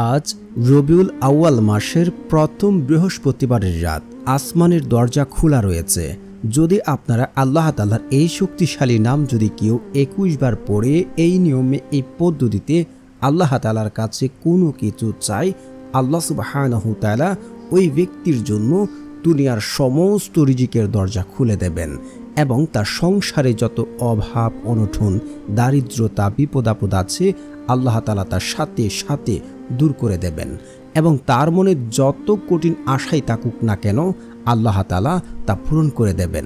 আজ রবিউল আউয়াল মাসের প্রথম বৃহস্পতিবারের রাত। আসমানের দরজা খোলা রয়েছে। যদি আপনারা আল্লাহ তাআলার এই শক্তিশালী নাম যদি কেউ 21 বার পড়ে এই নিয়মে এই পদ্ধতিতে আল্লাহ তাআলার কাছে কোনো কিছু চাই, আল্লাহ সুবহানাহু তাআলা ওই ব্যক্তির জন্য দুনিয়ার সমস্ত রিজিকের দরজা খুলে দেবেন এবং তার সংসারে যত অভাব অনটন দারিদ্রতা বিপদ আপদ আছে আল্লাহ তাআলা তার সাথে সাথে দূর করে দেবেন এবং তার মনে যত কঠিন আশাই থাকুক না কেন আল্লাহ তাআলা তা পূরণ করে দেবেন।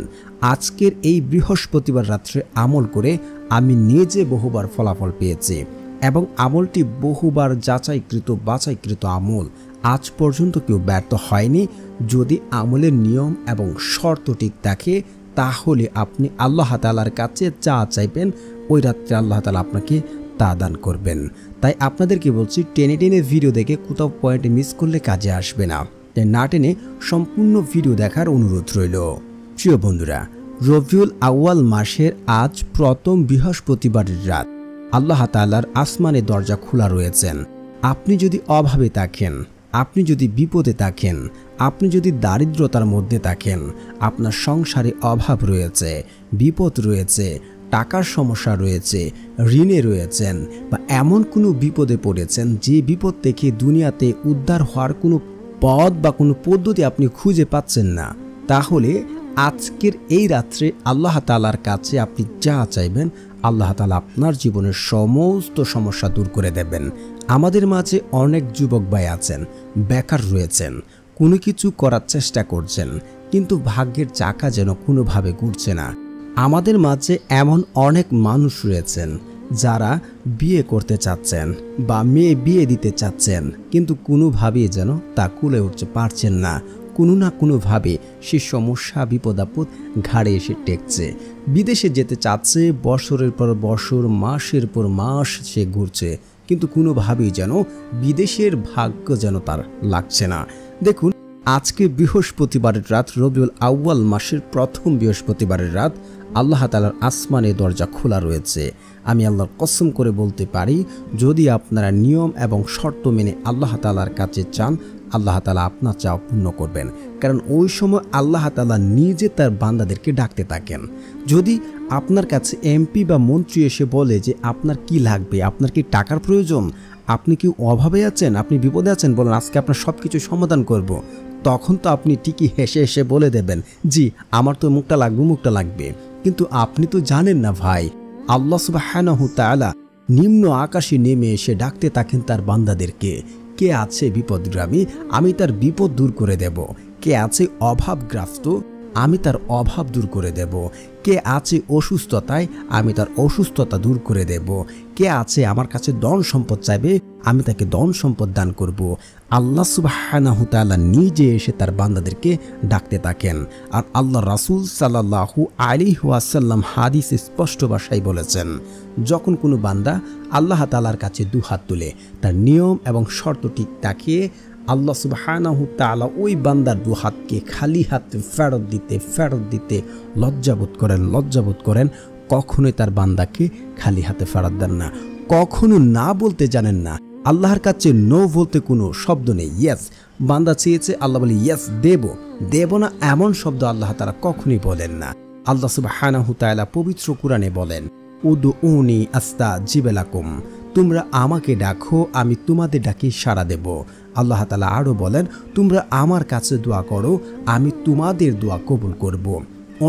আজকের এই বৃহস্পতিবার রাত্রে আমল করে আমি নিজে বহুবার ফলাফল পেয়েছি এবং আমলটি বহুবার বাছাইকৃত আমল। আজ পর্যন্ত কেউ ব্যর্থ হয়নি। যদি আমলের নিয়ম এবং শর্ত ঠিক থাকে তাহলে আপনি আল্লাহ তাআলার কাছে যা চাইবেন ওই রাত্রে আল্লাহ তাআলা আপনাকে তা দান করবেন। তাই আপনাদেরকে বলছি, টেনে টেনে ভিডিও দেখে কোথাও পয়েন্ট মিস করলে কাজে আসবে না। তাই না টেনে সম্পূর্ণ ভিডিও দেখার অনুরোধ রইল। প্রিয় বন্ধুরা, রবিউল আউয়াল মাসের আজ প্রথম বৃহস্পতিবারের রাত। আল্লাহ তাআলার আসমানে দরজা খোলা রয়েছেন। আপনি যদি অভাবে থাকেন, আপনি যদি বিপদে থাকেন, আপনি যদি দারিদ্রতার মধ্যে থাকেন, আপনার সংসারে অভাব রয়েছে, বিপদ রয়েছে, টাকার সমস্যা রয়েছে, ঋণে রয়েছেন বা এমন কোনো বিপদে পড়েছেন যে বিপদ থেকে দুনিয়াতে উদ্ধার হওয়ার কোনো পথ বা কোনো পদ্ধতি আপনি খুঁজে পাচ্ছেন না, তাহলে আজকের এই রাত্রে আল্লাহ তাআলার কাছে আপনি যা চাইবেন আল্লাহ তাআলা আপনার জীবনের সমস্ত সমস্যা দূর করে দেবেন। আমাদের মাঝে অনেক যুবক ভাই আছেন, বেকার রয়েছেন, কোনো কিছু করার চেষ্টা করছেন কিন্তু ভাগ্যের চাকা যেন কোনোভাবে ঘুরছে না। আমাদের মাঝে এমন অনেক মানুষ রয়েছেন যারা বিয়ে করতে চাচ্ছেন বা মেয়ে বিয়ে দিতে চাচ্ছেন কিন্তু কোনোভাবেই যেন তা কুলে উঠতে পারছেন না। কোনো না কোনোভাবে সে সমস্যা বিপদ আপদ ঘাড়ে এসে টেকছে। বিদেশে যেতে চাচ্ছে, বছরের পর বছর মাসের পর মাস সে ঘুরছে কিন্তু কোনোভাবেই যেন বিদেশের ভাগ্য যেন তার লাগছে না। দেখুন, আজকে বৃহস্পতিবারের রাত, রবিউল আউয়াল মাসের প্রথম বৃহস্পতিবারের রাত। আল্লাহ তাআলার আসমানে দরজা খোলা রয়েছে। আমি আল্লাহর কসম করে বলতে পারি, যদি আপনারা নিয়ম এবং শর্ত মেনে আল্লাহ তাআলার কাছে চান আল্লাহ তাআলা আপনার চাওয়া পূর্ণ করবেন। কারণ ওই সময় আল্লাহ তাআলা নিজে তার বান্দাদেরকে ডাকতে থাকেন। যদি আপনার কাছে এমপি বা মন্ত্রী এসে বলে যে আপনার কি লাগবে, আপনার কি টাকার প্রয়োজন, আপনি কি অভাবে আছেন, আপনি বিপদে আছেন, বলেন আজকে আপনার সব কিছু সমাধান করব, তখন তো আপনি ঠিকই হেসে হেসে বলে দেবেন জি আমার তো মুখটা লাগবে। কিন্তু আপনি তো জানেন না ভাই, আল্লাহ সুবহানাহু তাআলা নিম্ন আকাশে নেমে এসে ডাকতে থাকেন তার বান্দাদেরকে। কে আছে বিপদগ্রামী, আমি তার বিপদ দূর করে দেব। কে আছে অভাবগ্রস্ত, আমি তার অভাব দূর করে দেব। কে আছে অসুস্থতায়, আমি তার অসুস্থতা দূর করে দেব। কে আছে আমার কাছে ধন সম্পদ চাইবে, আমি তাকে ধন সম্পদ দান করব। আল্লাহ সুবহানাহু তাআলা নিজে এসে তার বান্দাদেরকে ডাকতে থাকেন। আর আল্লাহ রাসূল সাল্লাল্লাহু আলাইহি ওয়াসাল্লাম হাদিসে স্পষ্ট ভাষায় বলেছেন, যখন কোনো বান্দা আল্লাহ তাআলার কাছে দুহাত তুলে তার নিয়ম এবং শর্ত ঠিক তাকিয়ে আল্লাহ সুবহানাহু তাআলা ওই বান্দার দুহাতকে খালি হাতে ফেরত দিতে লজ্জাবোধ করেন। কখনোই তার বান্দাকে খালি হাতে ফেরত দেন না। কখনো না বলতে জানেন না। আল্লাহর কাছে নো বলতে কোনো শব্দ নেই। ইয়েস, বান্দা চেয়েছে আল্লাহ বলে ইয়েস দেব না এমন শব্দ আল্লাহ তাআলা কখনোই বলেন না। আল্লাহ সুবহানাহু তাআলা পবিত্র কুরআনে বলেন, উদউনি আস্তাজিব লাকুম, তোমরা আমাকে ডাকো আমি তোমাদের ডাকে সাড়া দেব। আল্লাহ তাআলা আরও বলেন, তোমরা আমার কাছে দোয়া করো আমি তোমাদের দোয়া কবুল করব।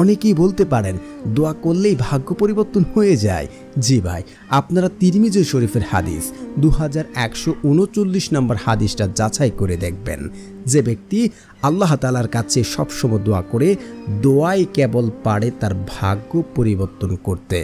অনেকেই বলতে পারেন দোয়া করলেই ভাগ্য পরিবর্তন হয়ে যায়। জি ভাই, আপনারা তিরমিজি শরীফের হাদিস 2139 নম্বর হাদিসটা যাচাই করে দেখবেন। যে ব্যক্তি আল্লাহ তাআলার কাছে সবসময় দোয়া করে, দোয়াই কেবল পারে তার ভাগ্য পরিবর্তন করতে।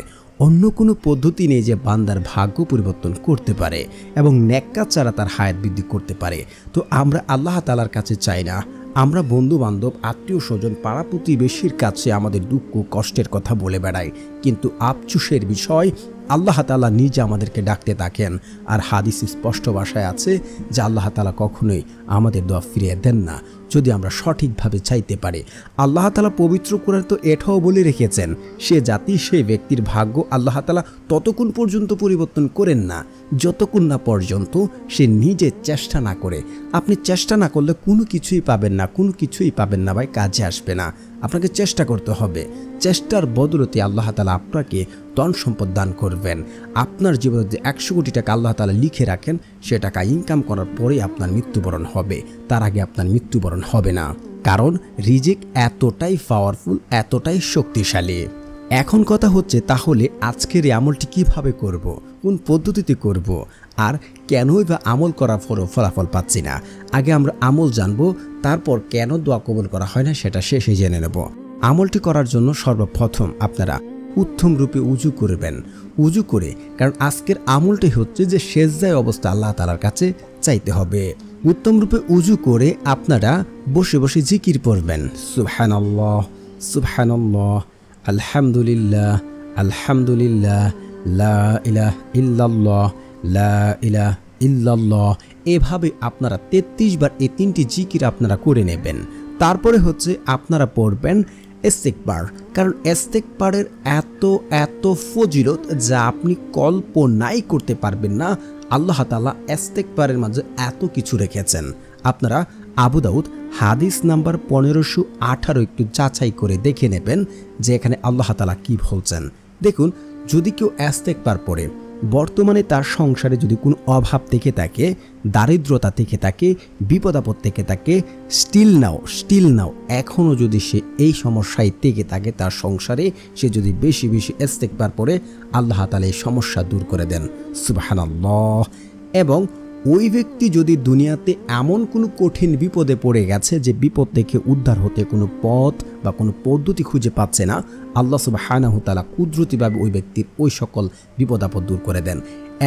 অন্য কোনো পদ্ধতি নেই যে বান্দার ভাগ্য পরিবর্তন করতে পারে এবং নেককার ছাড়া তার হায়াত বৃদ্ধি করতে পারে। তো আমরা আল্লাহ তাআলার কাছে চাই না, আমরা বন্ধু বান্ধব আত্মীয় স্বজন পাড়া প্রতিবেশীর কাছে আমাদের দুঃখ কষ্টের কথা বলে বেড়াই, কিন্তু আফসোসের বিষয় আল্লাহ তাআলা নিজে আমাদেরকে ডাকতে থাকেন। আর হাদিস স্পষ্ট ভাষায় আছে যে আল্লাহ তাআলা কখনোই আমাদের দোয়া ফিরিয়ে দেন না। যদি আমরা সঠিকভাবে চাইতে পারি। আল্লাহ তাআলা পবিত্র কোরআনে তো এটাও বলে রেখেছেন, সে জাতি সেই ব্যক্তির ভাগ্য আল্লাহ তাআলা ততক্ষণ পর্যন্ত পরিবর্তন করেন না যতক্ষণ না পর্যন্ত সে নিজে চেষ্টা না করে। আপনি চেষ্টা না করলে কোনো কিছুই পাবেন না, কোনো কিছুই পাবেন না ভাই, কাজে আসবে না। আপনাকে চেষ্টা করতে হবে। চেষ্টার বদলতে আল্লাহ তাআলা আপনাকে ধন সম্পদ দান করবেন। আপনার জীবনে যে 100 কোটি টাকা আল্লাহ তাআলা লিখে রাখেন, সে টাকা ইনকাম করার পরেই আপনার মৃত্যুবরণ হবে, তার আগে আপনার মৃত্যুবরণ হবে না। কারণ রিজিক এতটাই পাওয়ারফুল, এতটাই শক্তিশালী। এখন কথা হচ্ছে, তাহলে আজকের এই আমলটি কিভাবে করব, কোন পদ্ধতিতে করব, আর কেনই বা আমল করার পরও ফলাফল পাচ্ছি না। আগে আমরা আমল জানবো, তারপর কেন দোয়া কবুল করা হয় না সেটা শেষে জেনে নেব। আমলটি করার জন্য সর্বপ্রথম আপনারা উত্তম রূপে উজু করবেন। উজু করে, কারণ আজকের আমলটি হচ্ছে যে সেজদায় অবস্থা আল্লাহ তাআলার কাছে চাইতে হবে। উত্তম রূপে উজু করে আপনারা বসে বসে জিকির পড়বেন, সুবহানাল্লাহ সুবহানাল্লাহ, আলহামদুলিল্লাহ আলহামদুলিল্লাহ, লা ইলাহা ইল্লাল্লাহ লা ইলাহা ইল্লাল্লাহ। এভাবে আপনারা 33 বার এই 3টি জিকির আপনারা করে নেবেন। তারপরে হচ্ছে আপনারা পড়বেন ইস্তিগফার, কারণ ইস্তিগফারের এত এত ফজিলত যা আপনি কল্পনাই করতে পারবেন না। আল্লাহ তাআলা ইস্তিগফারের মাঝে এত কিছু রেখেছেন। আপনারা আবু দাউদ হাদিস নাম্বার 1518 একটু যাচাই করে দেখে নেবেন যে এখানে আল্লাহ তাআলা কি বলছেন। দেখুন, যদি কেউ ইস্তিগফার পড়ে, বর্তমানে তার সংসারে যদি কোনো অভাব থেকে থাকে, দারিদ্রতা থেকে থাকে, বিপদ আপদ থেকে থাকে, স্টিল নাও এখনও যদি সে এই সমস্যায় থেকে থাকে তার সংসারে, সে যদি বেশি বেশি ইস্তিগফার পড়ে, আল্লাহ তাআলা এই সমস্যা দূর করে দেন, সুবহানাল্লাহ। এবং ওই ব্যক্তি যদি দুনিয়াতে এমন কোনো কঠিন বিপদে পড়ে গেছে যে বিপদ থেকে উদ্ধার হতে কোনো পথ বা কোনো পদ্ধতি খুঁজে পাচ্ছে না, আল্লাহ সুবহানাহু তাআলা কুদরতিভাবে ওই ব্যক্তির ওই সকল বিপদ আপদ দূর করে দেন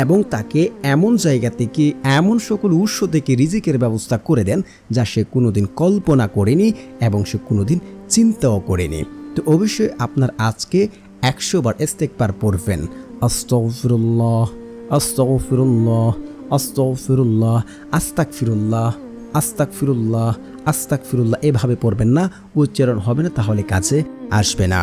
এবং তাকে এমন জায়গা থেকে, এমন সকল উৎস থেকে রিজিকের ব্যবস্থা করে দেন যা সে কোনোদিন কল্পনা করেনি এবং সে কোনোদিন চিন্তাও করেনি। তো অবশ্যই আপনার আজকে 100 বার ইস্তিগফার পড়বেন, আস্তাগফিরুল্লাহ আস্তাগফিরুল্লাহ আস্তাগফিরুল্লাহ, আস্তাগফিরুল্লাহ আস্তাগফিরুল্লাহ আস্তাগফিরুল্লাহ। এভাবে পড়বেন না, উচ্চারণ হবে না, তাহলে কাছে আসবে না।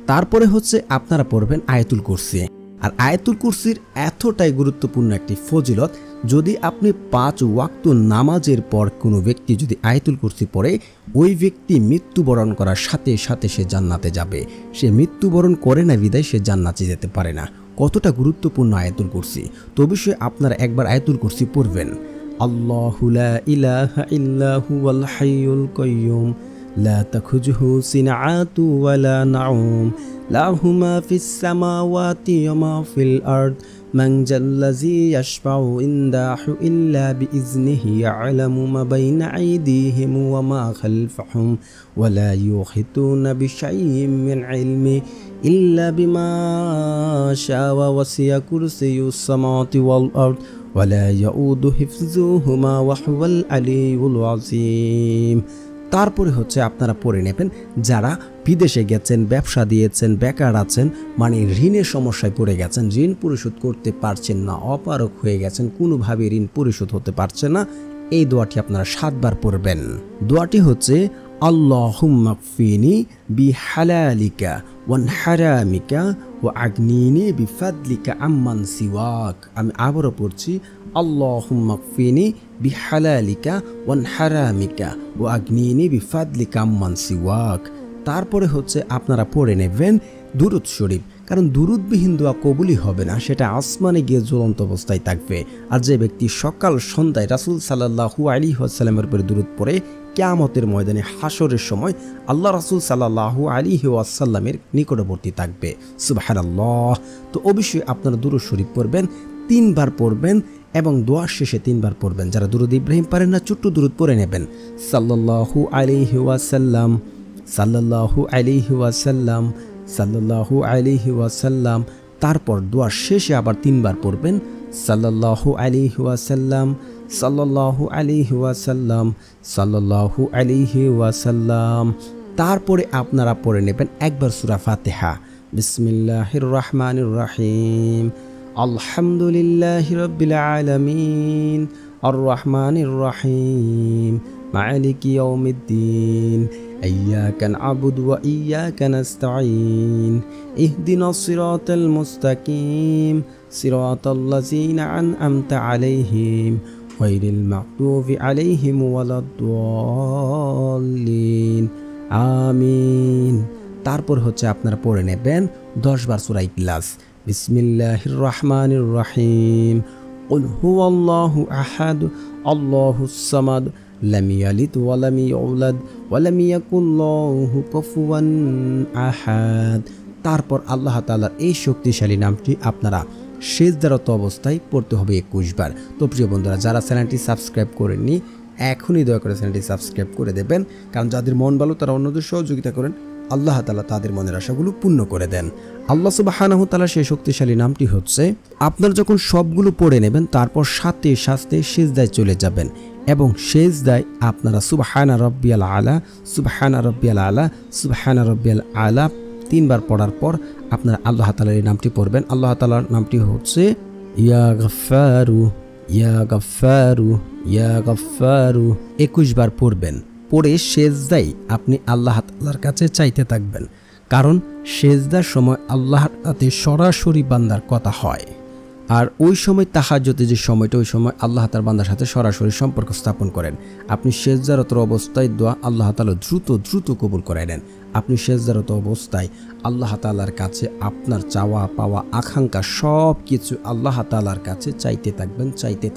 তারপরে হচ্ছে আপনারা পড়বেন আয়াতুল কুরসি। আর আয়াতুল কুরসির এতটাই গুরুত্বপূর্ণ একটি ফজিলত, যদি আপনি 5 ওয়াক্ত নামাজের পর কোনো ব্যক্তি যদি আয়াতুল কুরসি পড়ে, ওই ব্যক্তি মৃত্যুবরণ করার সাথে সাথে সে জান্নাতে যাবে। সে মৃত্যুবরণ করে না বিদায় সে জান্নাতে যেতে পারে না। কতটা গুরুত্বপূর্ণ আয়াতুল কুরসি। তো অবশ্যই আপনারা একবার আয়াতুল কুরসি পড়বেন। আল্লাহু লা ইলাহা ইল্লা হুয়াল হাইয়ুল কাইয়্যুম লা তাখুযুহু সিনআতু ওয়ালা নাউম লাহু মা ফিস সামাওয়াতি ওয়া মা ফিল আরদ মান জাল্লাযী ইয়াশফাউ ইনদাহু ইল্লা বিইজনিহি ইয়া'লামু মা বাইনা আইদিহিম ওয়া মা খালফাহুম ওয়া লা ইউহিতুনা বিশাইইন মিন ইলমি ইল্লা বিমা শাআ ওয়াসি'a কুরসিয়ুস সামাওয়াতি ওয়াল আরদ ওয়া লা ইয়াউদু হিফযুহুমা ওয়া হুয়াল আলিয়্যুল আযীম। তারপরে হচ্ছে আপনারা পড়ে নেবেন যারা বিদেশে গেছেন, ব্যবসা দিয়েছেন, বেকার আছেন, মানে ঋণের সমস্যায় পড়ে গেছেন, ঋণ পরিশোধ করতে পারছেন না, অপারগ হয়ে গেছেন, কোনোভাবে ঋণ পরিশোধ হতে পারছে না, এই দোয়াটি আপনারা 7 বার পড়বেন। দোয়াটি হচ্ছে আল্লাহুম্মা কফিনি বিহালালিকা ওয়ান হারামিকা ওয়া আগনিনি বিফাদলিকা আম্মান সিওয়াক। আমি আবারও পড়ছি, আল্লাহুম্মা কফিনি বিহালালিকা ওয়ান হারামিকা ওয়া আগনিনি বিফাদলিকা আম্মান সিওয়াক। তারপরে হচ্ছে আপনারা পড়ে নেবেন দুরূদ শরীফ, কারণ দুরূদবিহীন দোয়া কবুলই হবে না, সেটা আসমানে গিয়ে জ্বলন্ত অবস্থায় থাকবে। আর যে ব্যক্তি সকাল সন্ধ্যায় রাসূল সাল্লাল্লাহু আলাইহি ওয়াসাল্লামের উপরে দুরূদ পড়ে, কিয়ামতের ময়দানে হাসরের সময় আল্লাহ রাসূল সাল্লাল্লাহু আলাইহি ওয়াসাল্লামের নিকটবর্তী থাকবে, সুবহানাল্লাহ। তো অবশ্যই আপনারা দুরূদ শরীফ পড়বেন, 3 বার পড়বেন এবং দোয়ার শেষে 3 বার পড়বেন। যারা দুরূদ ইব্রাহিম পারেন না, ছোট্ট দুরূদ পড়ে নেবেন, সাল্লাল্লাহু আলাইহি ওয়াসাল্লাম সাল্লাল্লাহু আলাইহি ওয়াসাল্লাম সাল্লাল্লাহু আলাইহি ওয়াসাল্লাম। তারপর দোয়ার শেষে আবার 3 বার পড়বেন, সাল্লাল্লাহু আলাইহি ওয়াসাল্লাম সাল্লাল্লাহু আলাইহি ওয়াসাল্লাম সাল্লাল্লাহু আলাইহি ওয়াসাল্লাম। তারপরে আপনারা পড়ে নেবেন একবার সূরা ফাতিহা, বিসমিল্লাহির রহমানির রহিম, আলহামদুলিল্লাহি রাব্বিল আলামিন আর রহমানির রহিম মালিকি ইয়াউমিদ্দিন ইয়্যাকা না'বুদু ওয়া ইয়্যাকা নাস্তাঈন ইহদিনাস সিরাতাল মুস্তাকিম সিরাতাল্লাযীনা আন'আমতা আলাইহিম গায়রিল মাগদুবি আলাইহিম ওয়ালাদ-দাল্লিন। আমিন। তারপর হচ্ছে আপনারা পড়ে নেবেন 10 বার সূরা ইখলাস। বিসমিল্লাহির রহমানির রহিম। কুল হুয়াল্লাহু আহাদ আল্লাহুস সামাদ লাম ইয়ালিদ ওয়া লাম ইউলাদ ওয়া লাম ইয়াকুল লাহু কুফুয়ান আহাদ। তারপর আল্লাহ তাআলার এই শক্তিশালী নামটি আপনারা সিজদারত অবস্থায় পড়তে হবে 21 বার। তো প্রিয় বন্ধুরা, যারা চ্যানেলটি সাবস্ক্রাইব করেননি এখনই দয়া করে চ্যানেলটি সাবস্ক্রাইব করে দেবেন, কারণ যাদের মন ভালো তারা অন্যদের সহযোগিতা করেন, আল্লাহ তাআলা তাদের মনের আশাগুলো পূর্ণ করে দেন। আল্লাহ সুবহানাহু তাআলা সেই শক্তিশালী নামটি হচ্ছে, আপনারা যখন সবগুলো পড়ে নেবেন তারপর সাথে সাথে সিজদায় চলে যাবেন এবং সিজদায় আপনারা সুবহানা রাব্বিয়াল আলা, সুবহানা রাব্বিয়াল আলা, সুবহানা রাব্বিয়াল আলা 3 বার পড়ার পর আপনারা আল্লাহ তাআলার এই নামটি পড়বেন। আল্লাহ তাআলার নামটি হচ্ছে ইয়া গফফারু, ইয়া গফফারু, ইয়া গফফারু 21 বার পড়বেন। পড়ে সিজদায় আপনি আল্লাহ তাআলার কাছে চাইতে থাকবেন, কারণ সিজদার সময় আল্লাহর সাথে সরাসরি বান্দার কথা হয়। আর ওই সময় তাহাজ্জুদের যে সময়টা, ওই সময় আল্লাহ তাআলার বান্দার সাথে সরাসরি সম্পর্ক স্থাপন করেন। আপনি সিজদারত অবস্থায় দোয়া আল্লাহ তাআলা দ্রুত কবুল করে নেন। আপনি সিজদারত অবস্থায় আল্লাহ তাআলার কাছে আপনার চাওয়া পাওয়া আকাঙ্ক্ষা সব কিছু আল্লাহ তাআলার কাছে চাইতে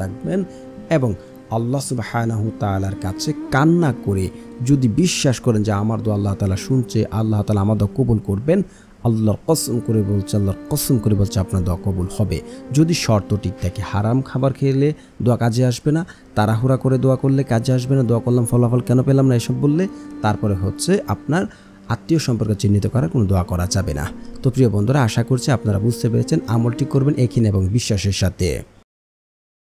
থাকবেন এবং আল্লাহ সুবহানাহু তাআলার কাছে কান্না করে যদি বিশ্বাস করেন যে আমার দোয়া আল্লাহ তাআলা শুনছে, আল্লাহ তাআলা আমার দোয়া কবুল করবেন, আল্লাহর কসম করে বলছে আপনার দোয়া কবুল হবে। যদি শর্ত ঠিক থাকে, হারাম খাবার খেলে দোয়া কাজে আসবে না, তাড়াহুড়া করে দোয়া করলে কাজে আসবে না, দোয়া করলাম ফলাফল কেন পেলাম না এসব বললে, তারপরে হচ্ছে আপনার আত্মীয় সম্পর্ক চিহ্নিত করার কোনো দোয়া করা যাবে না। তো প্রিয় বন্ধুরা, আশা করছি আপনারা বুঝতে পেরেছেন। আমলটি করবেন একিন এবং বিশ্বাসের সাথে।